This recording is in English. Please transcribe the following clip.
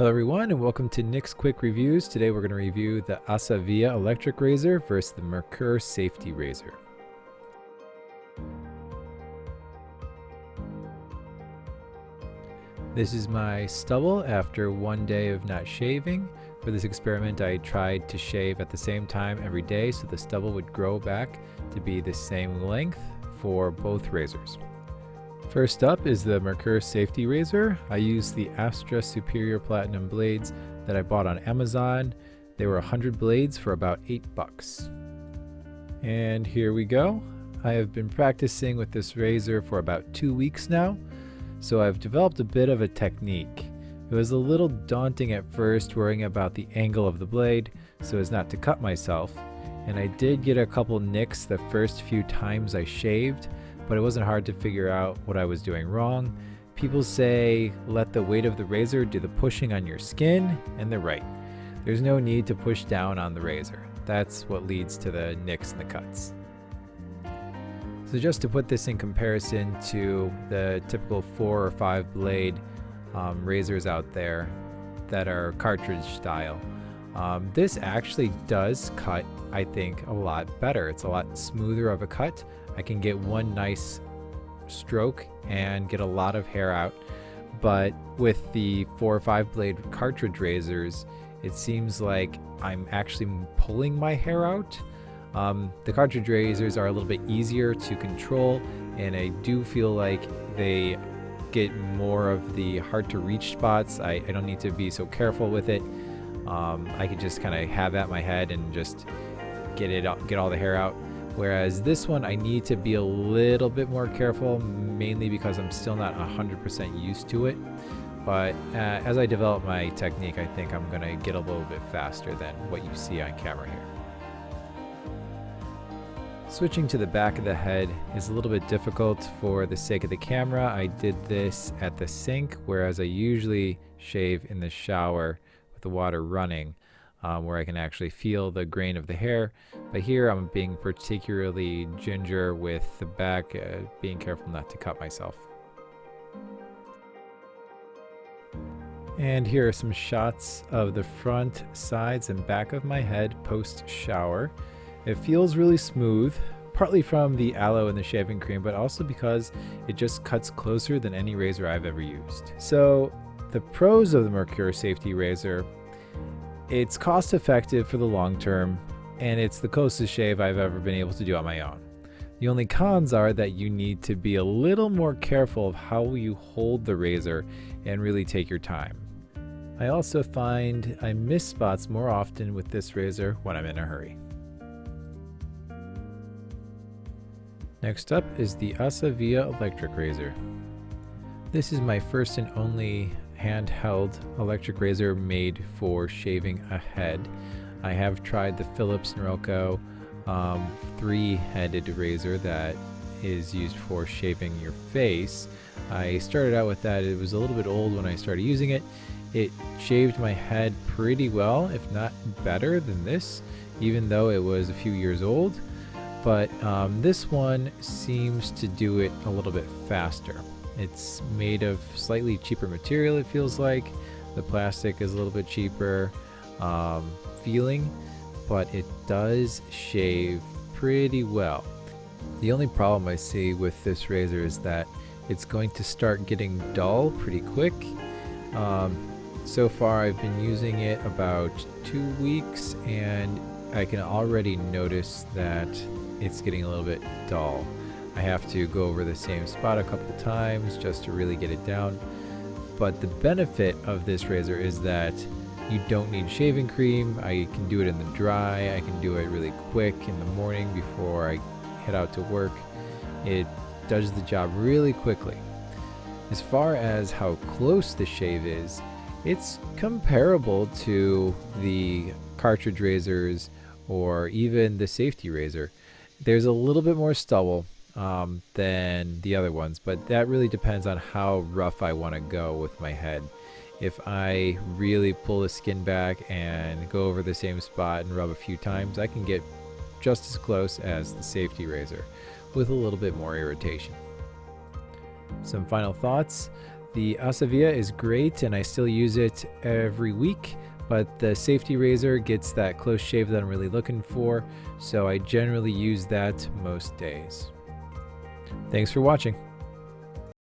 Hello everyone and welcome to Nick's Quick Reviews. Today we're going to review the AsaVea electric razor versus the Merkur safety razor. This is my stubble after one day of not shaving. For this experiment I tried to shave at the same time every day so the stubble would grow back to be the same length for both razors. First up is the Merkur safety razor. I used the Astra Superior Platinum blades that I bought on Amazon. They were 100 blades for about $8. And here we go. I have been practicing with this razor for about 2 weeks now, so I've developed a bit of a technique. It was a little daunting at first worrying about the angle of the blade so as not to cut myself, and I did get a couple nicks the first few times I shaved, but it wasn't hard to figure out what I was doing wrong. People say let the weight of the razor do the pushing on your skin, and they're right. There's no need to push down on the razor. That's what leads to the nicks and the cuts. So just to put this in comparison to the typical 4 or 5 blade razors out there that are cartridge style, this actually does cut, I think, a lot better. It's a lot smoother of a cut. I can get one nice stroke and get a lot of hair out, but with the 4 or 5 blade cartridge razors, it seems like I'm actually pulling my hair out. The cartridge razors are a little bit easier to control, and I do feel like they get more of the hard to reach spots. I don't need to be so careful with it. I can just kind of have at my head and just get all the hair out. Whereas this one, I need to be a little bit more careful, mainly because I'm still not 100% used to it. But as I develop my technique, I think I'm going to get a little bit faster than what you see on camera here. Switching to the back of the head is a little bit difficult for the sake of the camera. I did this at the sink, whereas I usually shave in the shower with the water running, where I can actually feel the grain of the hair. But here I'm being particularly ginger with the back, being careful not to cut myself. And here are some shots of the front, sides, and back of my head post-shower. It feels really smooth, partly from the aloe and the shaving cream, but also because it just cuts closer than any razor I've ever used. So the pros of the Merkur safety razor: it's cost effective for the long term, and it's the closest shave I've ever been able to do on my own. The only cons are that you need to be a little more careful of how you hold the razor and really take your time. I also find I miss spots more often with this razor when I'm in a hurry. Next up is the AsaVea electric razor. This is my first and only handheld electric razor made for shaving a head. I have tried the Philips Norelco 3-headed razor that is used for shaving your face. I started out with that. It was a little bit old when I started using it. It shaved my head pretty well, if not better than this, even though it was a few years old. But this one seems to do it a little bit faster. It's made of slightly cheaper material, it feels like. The plastic is a little bit cheaper feeling, but it does shave pretty well. The only problem I see with this razor is that it's going to start getting dull pretty quick. So far I've been using it about 2 weeks, and I can already notice that it's getting a little bit dull. I have to go over the same spot a couple times just to really get it down. But the benefit of this razor is that you don't need shaving cream. I can do it in the dry. I can do it really quick in the morning before I head out to work. It does the job really quickly. As far as how close the shave is, it's comparable to the cartridge razors or even the safety razor. There's a little bit more stubble than the other ones, but that really depends on how rough I want to go with my head. If I really pull the skin back and go over the same spot and rub a few times, I can get just as close as the safety razor with a little bit more irritation. Some final thoughts. The AsaVea is great and I still use it every week, but the safety razor gets that close shave that I'm really looking for, so I generally use that most days. Thanks for watching.